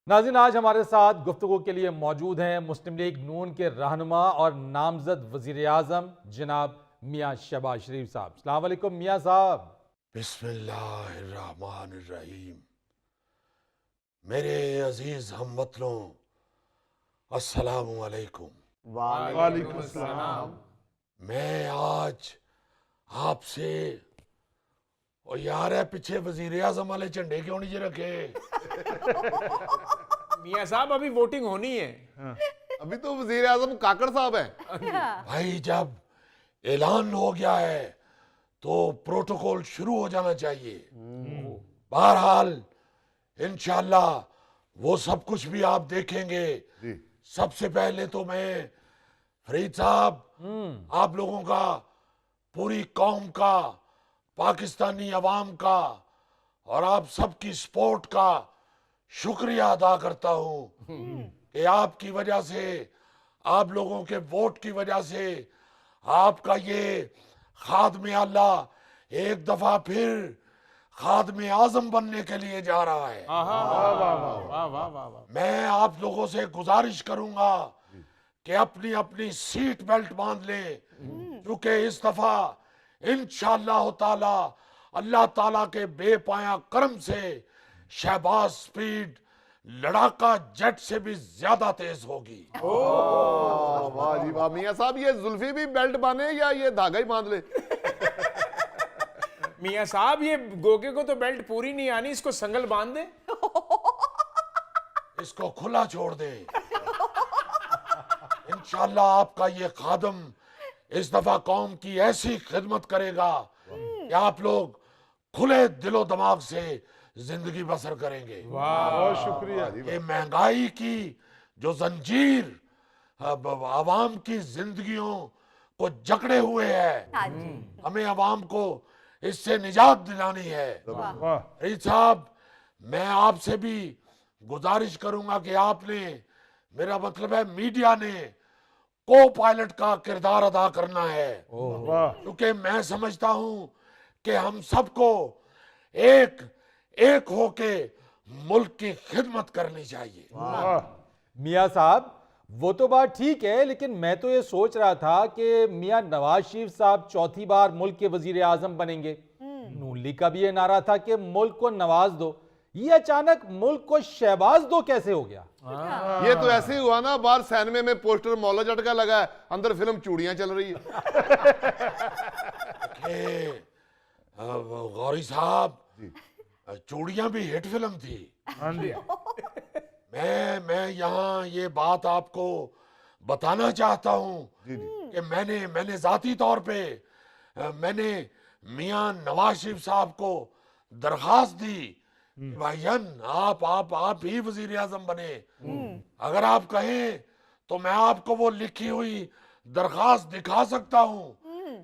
नाज़रीन, आज हमारे साथ गुफ्तगू के लिए मौजूद हैं मुस्लिम लीग नून के रहनुमा और नामजद वज़ीर आज़म जनाब मियाँ शहबाज शरीफ साहब। अस्सलाम वालेकुम मियाँ साहब। बिस्मिल्लाहिर्रहमानिर्रहीम। मेरे अजीज हमवतनों, अस्सलामु अलैकुम। वालेकुम सलाम। मैं आज आपसे, और यार है पीछे वजीर आजम वाले झंडे क्यों नहीं जी रखे? मियाँ साहब अभी वोटिंग होनी है। अभी तो वजीर आजम काकड़ साहब है। भाई जब ऐलान हो गया है तो प्रोटोकॉल शुरू हो जाना चाहिए। बहरहाल इंशाल्लाह वो सब कुछ भी आप देखेंगे। सबसे पहले तो मैं फरीद साहब, आप लोगों का, पूरी कौम का, पाकिस्तानी अवाम का और आप सबकी सपोर्ट का शुक्रिया अदा करता हूं कि आपकी वजह से, आप लोगों के वोट की वजह से आपका ये खादमे अल्लाह एक दफा फिर खादमे आजम बनने के लिए जा रहा है। वाह वाह वाह वाह। मैं आप लोगों से गुजारिश करूंगा कि अपनी अपनी सीट बेल्ट बांध लें, क्योंकि इस दफा इंशाअल्लाह ताला अल्लाह ताला के बेपाया करम से शहबाज स्पीड लड़ाका जेट से भी ज्यादा तेज होगी। वाह जी वाह। मियाँ साहब ये जुल्फी भी बेल्ट बांधे या ये धागा ही बांध ले? मियाँ साहब ये गोगे को तो बेल्ट पूरी नहीं आनी, इसको संगल बांध दे। इसको खुला छोड़ दे। इंशाअल्लाह आपका ये खादम इस दफा कौम की ऐसी खिदमत करेगा कि आप लोग खुले दिलो दिमाग से जिंदगी बसर करेंगे। बहुत शुक्रिया। ये महंगाई की जो जंजीर आवाम की जिंदगियों को जकड़े हुए है, हमें आवाम को इससे निजात दिलानी है। फरीद साहब, मैं आपसे भी गुजारिश करूंगा कि आपने, मेरा मतलब है मीडिया ने, को पायलट का किरदार अदा करना है, क्योंकि मैं समझता हूं कि हम सबको एक एक होके मुल्क की खिदमत करनी चाहिए। मियाँ साहब, वो तो बात ठीक है, लेकिन मैं तो ये सोच रहा था कि मियाँ नवाज शरीफ साहब चौथी बार मुल्क के वजीर आजम बनेंगे। नून लीग का भी ये नारा था कि मुल्क को नवाज दो। ये अचानक मुल्क को शहबाज दो कैसे हो गया? ये तो ऐसे ही हुआ ना, बाहर सैनमे में पोस्टर मौला झटका लगा है, अंदर फिल्म चूड़ियां चल रही है। गौरी साहब, चूड़ियां भी हिट फिल्म थी। मैं यहाँ ये बात आपको बताना चाहता हूँ कि मैंने जाती तौर पे मैंने मियाँ नवाज शरीफ साहब को दरखास्त दी, भाईजान आप ही वजीर आजम बने। अगर आप कहें तो मैं आपको वो लिखी हुई दरखास्त दिखा सकता हूँ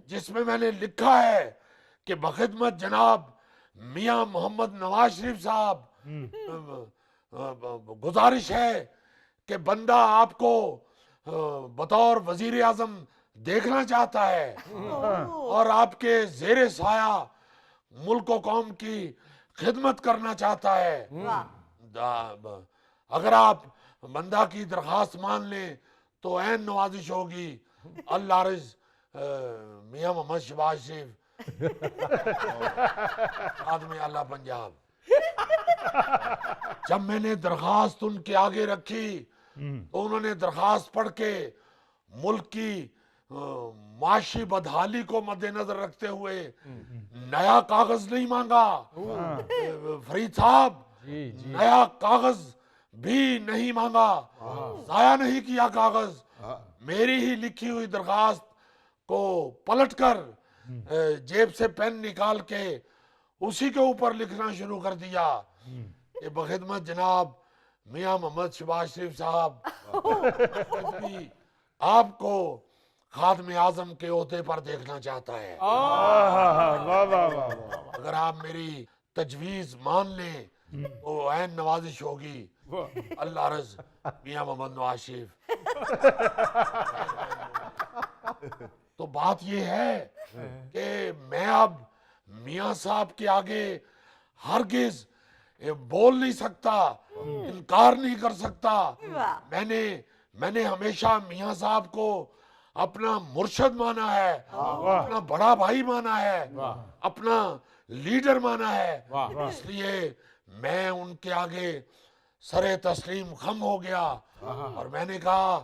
जिसमें मैंने लिखा है कि बखिदमत जनाब मियाँ मोहम्मद नवाज शरीफ साहब, गुजारिश है कि बंदा आपको बतौर वजीर आजम देखना चाहता है और आपके जेरे साया मुल्क और कौम की खिदमत करना चाहता है। अगर आप बंदा की दरखास्त मान लें तो ऐन नवाजिश होगी। अल्लाह रिज़ मियाँ मोहम्मद शहबाज शरीफ, आदमी अल्लाह पंजाब। जब मैंने दरखास्त उनके आगे रखी तो उन्होंने दरखास्त पढ़ के मुल्क की माशी बदहाली को मद्देनजर रखते हुए नया कागज नहीं मांगा। फरीद साहब, नया कागज भी नहीं मांगा, जाया नहीं किया कागज। मेरी ही लिखी हुई दरखास्त को पलटकर जेब से पेन निकाल के उसी के ऊपर लिखना शुरू कर दिया कि बखिदमत जनाब मियाँ मोहम्मद शहबाज शरीफ साहब भी आपको खादमे आजम के ओहदे पर देखना चाहता है। अगर आप मेरी तजवीज मान लें तो ऐन नवाजिश होगी। अल्लाह रज़ मियाँ मोहम्मद नवाज शरीफ। तो बात यह है कि मैं अब मियाँ साहब के आगे हरगिज ये बोल नहीं सकता, इनकार नहीं कर सकता। मैंने हमेशा मियां साहब को अपना मुर्शद माना है, अपना बड़ा भाई माना है, अपना लीडर माना है। इसलिए मैं उनके आगे सरे तस्लीम खम हो गया और मैंने कहा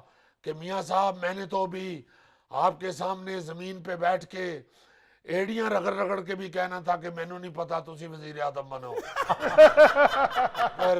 कि मियां साहब, मैंने तो अभी आपके सामने जमीन पे बैठ के एड़ियां रगड़ रगड़ के भी कहना था कि मैनू नहीं पता तुसी वजीर आजम बनो। पर